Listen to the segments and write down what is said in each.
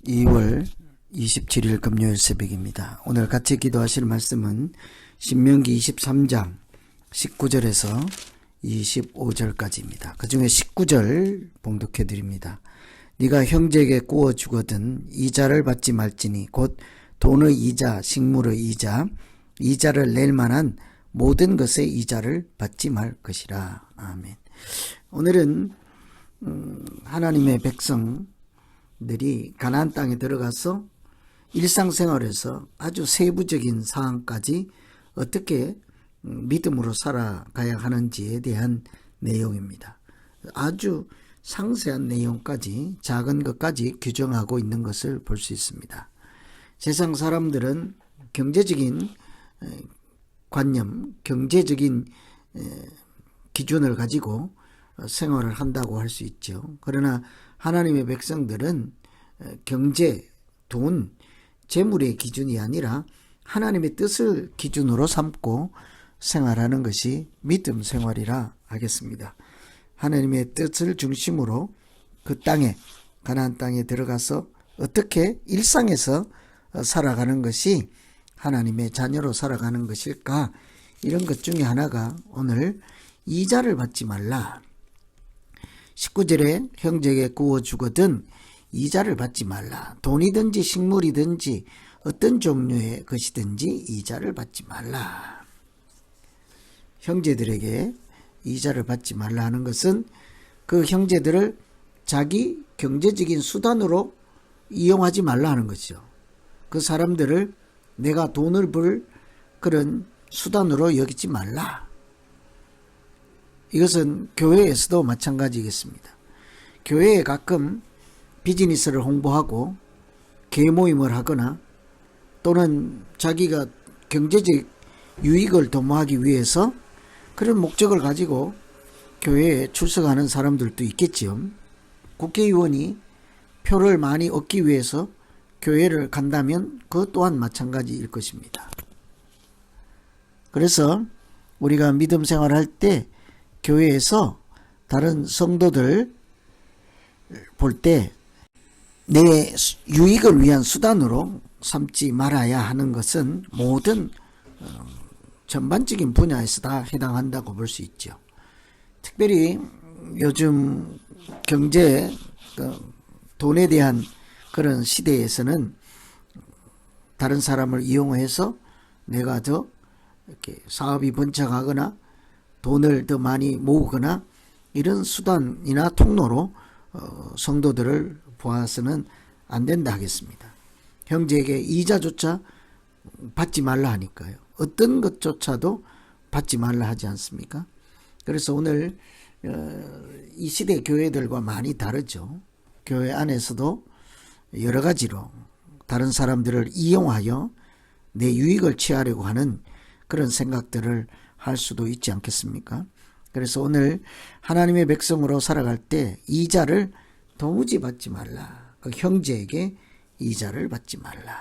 2월 27일 금요일 새벽입니다. 오늘 같이 기도하실 말씀은 신명기 23장 19절에서 25절까지입니다. 그 중에 19절 봉독해 드립니다. 네가 형제에게 구워 주거든 이자를 받지 말지니 곧 돈의 이자, 식물의 이자, 이자를 낼 만한 모든 것의 이자를 받지 말 것이라. 아멘. 오늘은 하나님의 백성들이 가나안 땅에 들어가서 일상생활에서 아주 세부적인 사항까지 어떻게 믿음으로 살아가야 하는지에 대한 내용입니다. 아주 상세한 내용까지, 작은 것까지 규정하고 있는 것을 볼 수 있습니다. 세상 사람들은 경제적인 관념, 경제적인 기준을 가지고 생활을 한다고 할 수 있죠. 그러나 하나님의 백성들은 경제, 돈, 재물의 기준이 아니라 하나님의 뜻을 기준으로 삼고 생활하는 것이 믿음 생활이라 하겠습니다. 하나님의 뜻을 중심으로 그 땅에, 가나안 땅에 들어가서 어떻게 일상에서 살아가는 것이 하나님의 자녀로 살아가는 것일까? 이런 것 중에 하나가 오늘 이자를 받지 말라. 19절에 형제에게 구워 주거든 이자를 받지 말라. 돈이든지 식물이든지 어떤 종류의 것이든지 이자를 받지 말라. 형제들에게 이자를 받지 말라 하는 것은 그 형제들을 자기 경제적인 수단으로 이용하지 말라 하는 것이죠. 그 사람들을 내가 돈을 벌 그런 수단으로 여기지 말라. 이것은 교회에서도 마찬가지겠습니다. 교회에 가끔 비즈니스를 홍보하고 계모임을 하거나 또는 자기가 경제적 유익을 도모하기 위해서 그런 목적을 가지고 교회에 출석하는 사람들도 있겠지요. 국회의원이 표를 많이 얻기 위해서 교회를 간다면 그것 또한 마찬가지일 것입니다. 그래서 우리가 믿음 생활할 때 교회에서 다른 성도들 볼 때 내 유익을 위한 수단으로 삼지 말아야 하는 것은 모든 전반적인 분야에서 다 해당한다고 볼 수 있죠. 특별히 요즘 경제, 돈에 대한 그런 시대에서는 다른 사람을 이용해서 내가 더 이렇게 사업이 번창하거나 돈을 더 많이 모으거나 이런 수단이나 통로로 성도들을 보아서는 안 된다 하겠습니다. 형제에게 이자조차 받지 말라 하니까요. 어떤 것조차도 받지 말라 하지 않습니까? 그래서 오늘 이 시대 교회들과 많이 다르죠. 교회 안에서도 여러 가지로 다른 사람들을 이용하여 내 유익을 취하려고 하는 그런 생각들을 할 수도 있지 않겠습니까? 그래서 오늘 하나님의 백성으로 살아갈 때 이자를 도무지 받지 말라. 그 형제에게 이자를 받지 말라.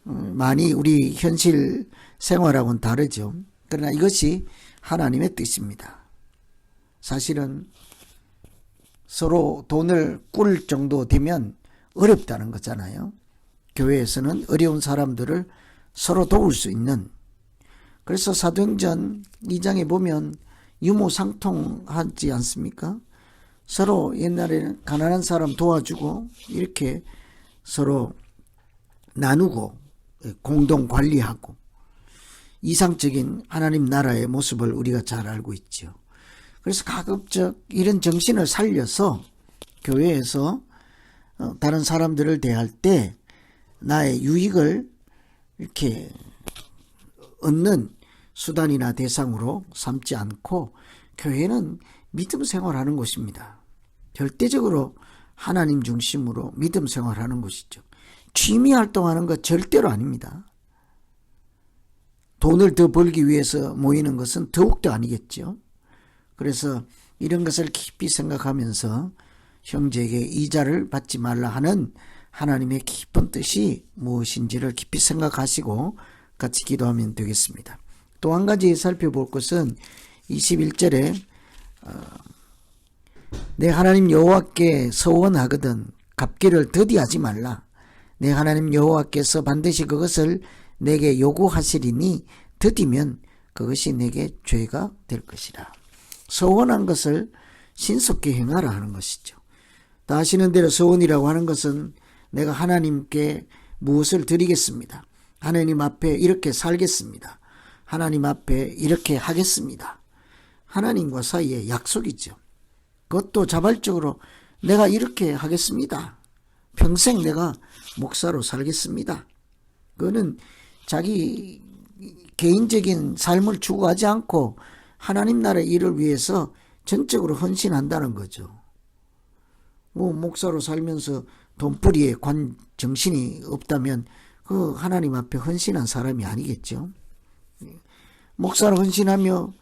많이 우리 현실 생활하고는 다르죠. 그러나 이것이 하나님의 뜻입니다. 사실은 서로 돈을 꿀 정도 되면 어렵다는 거잖아요. 교회에서는 어려운 사람들을 서로 도울 수 있는, 그래서 사도행전 2장에 보면 유무상통하지 않습니까? 서로 옛날에는 가난한 사람 도와주고 이렇게 서로 나누고 공동 관리하고 이상적인 하나님 나라의 모습을 우리가 잘 알고 있죠. 그래서 가급적 이런 정신을 살려서 교회에서 다른 사람들을 대할 때 나의 유익을 이렇게 얻는 수단이나 대상으로 삼지 않고 교회는 믿음 생활하는 곳입니다. 절대적으로 하나님 중심으로 믿음 생활하는 곳이죠. 취미 활동하는 것 절대로 아닙니다. 돈을 더 벌기 위해서 모이는 것은 더욱더 아니겠죠. 그래서 이런 것을 깊이 생각하면서 형제에게 이자를 받지 말라 하는 하나님의 깊은 뜻이 무엇인지를 깊이 생각하시고 같이 기도하면 되겠습니다. 또 한 가지 살펴볼 것은 21절에 내 하나님 여호와께 서원하거든 갚기를 더디하지 말라. 내 하나님 여호와께서 반드시 그것을 내게 요구하시리니 더디면 그것이 내게 죄가 될 것이라. 서원한 것을 신속히 행하라 하는 것이죠. 다 아시는 대로 서원이라고 하는 것은 내가 하나님께 무엇을 드리겠습니다. 하나님 앞에 이렇게 살겠습니다. 하나님 앞에 이렇게 하겠습니다. 하나님과 사이의 약속이죠. 그것도 자발적으로 내가 이렇게 하겠습니다. 평생 내가 목사로 살겠습니다. 그거는 자기 개인적인 삶을 추구하지 않고 하나님 나라의 일을 위해서 전적으로 헌신한다는 거죠. 뭐 목사로 살면서 돈벌이에 관 정신이 없다면 그 하나님 앞에 헌신한 사람이 아니겠죠. 목사로 헌신하며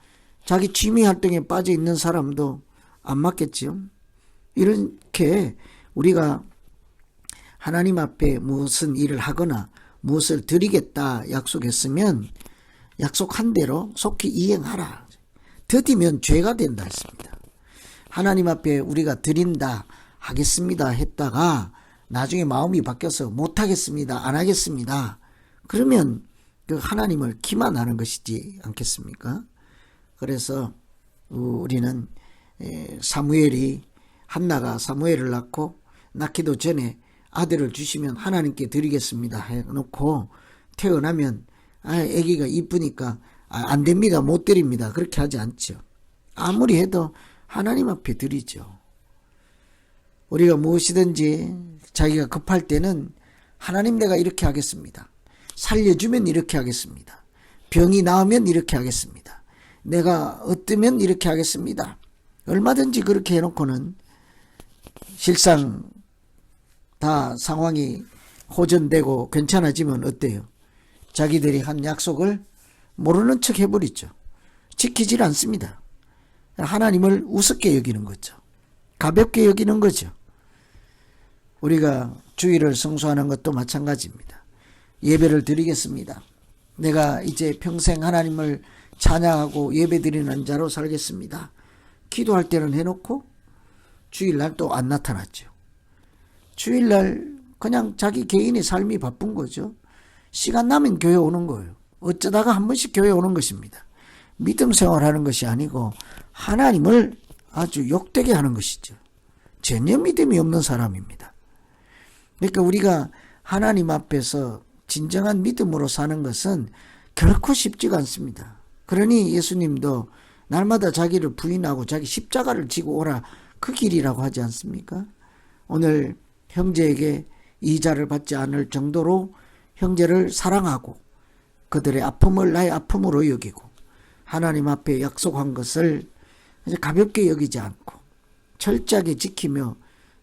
자기 취미 활동에 빠져 있는 사람도 안 맞겠죠. 이렇게 우리가 하나님 앞에 무슨 일을 하거나 무엇을 드리겠다 약속했으면 약속한 대로 속히 이행하라. 더디면 죄가 된다 했습니다. 하나님 앞에 우리가 드린다 하겠습니다 했다가 나중에 마음이 바뀌어서 못하겠습니다 안 하겠습니다 그러면 그 하나님을 기만하는 것이지 않겠습니까? 그래서 우리는 사무엘이 한나가 사무엘을 낳고 낳기도 전에 아들을 주시면 하나님께 드리겠습니다 해놓고 태어나면 아기가 이쁘니까 안 됩니다 못 드립니다 그렇게 하지 않죠. 아무리 해도 하나님 앞에 드리죠. 우리가 무엇이든지 자기가 급할 때는 하나님 내가 이렇게 하겠습니다. 살려주면 이렇게 하겠습니다. 병이 나으면 이렇게 하겠습니다. 내가 어떠면 이렇게 하겠습니다. 얼마든지 그렇게 해놓고는 실상 다 상황이 호전되고 괜찮아지면 어때요? 자기들이 한 약속을 모르는 척 해버리죠. 지키질 않습니다. 하나님을 우습게 여기는 거죠. 가볍게 여기는 거죠. 우리가 주일을 성수하는 것도 마찬가지입니다. 예배를 드리겠습니다. 내가 이제 평생 하나님을 찬양하고 예배드리는 자로 살겠습니다. 기도할 때는 해놓고 주일날 또 안 나타났죠. 주일날 그냥 자기 개인의 삶이 바쁜 거죠. 시간 나면 교회 오는 거예요. 어쩌다가 한 번씩 교회 오는 것입니다. 믿음 생활하는 것이 아니고 하나님을 아주 욕되게 하는 것이죠. 전혀 믿음이 없는 사람입니다. 그러니까 우리가 하나님 앞에서 진정한 믿음으로 사는 것은 결코 쉽지가 않습니다. 그러니 예수님도 날마다 자기를 부인하고 자기 십자가를 지고 오라 그 길이라고 하지 않습니까? 오늘 형제에게 이자를 받지 않을 정도로 형제를 사랑하고 그들의 아픔을 나의 아픔으로 여기고 하나님 앞에 약속한 것을 가볍게 여기지 않고 철저하게 지키며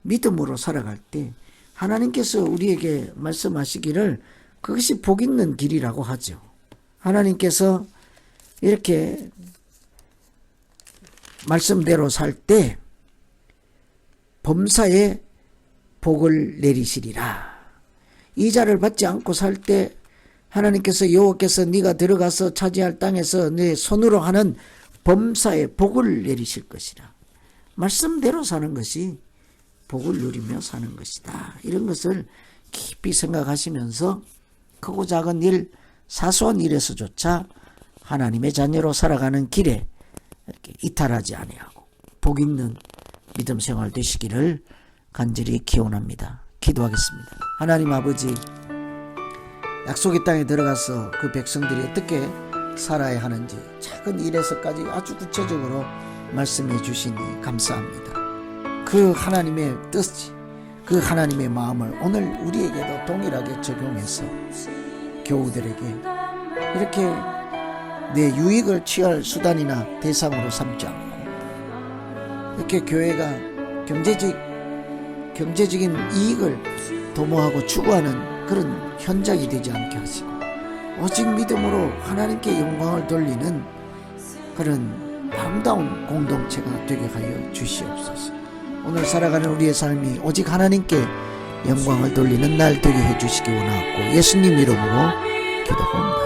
믿음으로 살아갈 때 하나님께서 우리에게 말씀하시기를 그것이 복 있는 길이라고 하죠. 하나님께서 이렇게 말씀대로 살 때 범사에 복을 내리시리라. 이자를 받지 않고 살 때 하나님께서 여호와께서 네가 들어가서 차지할 땅에서 네 손으로 하는 범사에 복을 내리실 것이라. 말씀대로 사는 것이 복을 누리며 사는 것이다. 이런 것을 깊이 생각하시면서 크고 작은 일, 사소한 일에서조차 하나님의 자녀로 살아가는 길에 이렇게 이탈하지 아니하고 복 있는 믿음 생활 되시기를 간절히 기원합니다. 기도하겠습니다. 하나님 아버지, 약속의 땅에 들어가서 그 백성들이 어떻게 살아야 하는지 작은 일에서까지 아주 구체적으로 말씀해 주시니 감사합니다. 그 하나님의 뜻이, 그 하나님의 마음을 오늘 우리에게도 동일하게 적용해서 교우들에게 이렇게 내 유익을 취할 수단이나 대상으로 삼지 않고 이렇게 교회가 경제적인 이익을 도모하고 추구하는 그런 현장이 되지 않게 하시고 오직 믿음으로 하나님께 영광을 돌리는 그런 아름다운 공동체가 되게 하여 주시옵소서. 오늘 살아가는 우리의 삶이 오직 하나님께 영광을 돌리는 날 되게 해주시기 원하고 예수님 이름으로 기도합니다.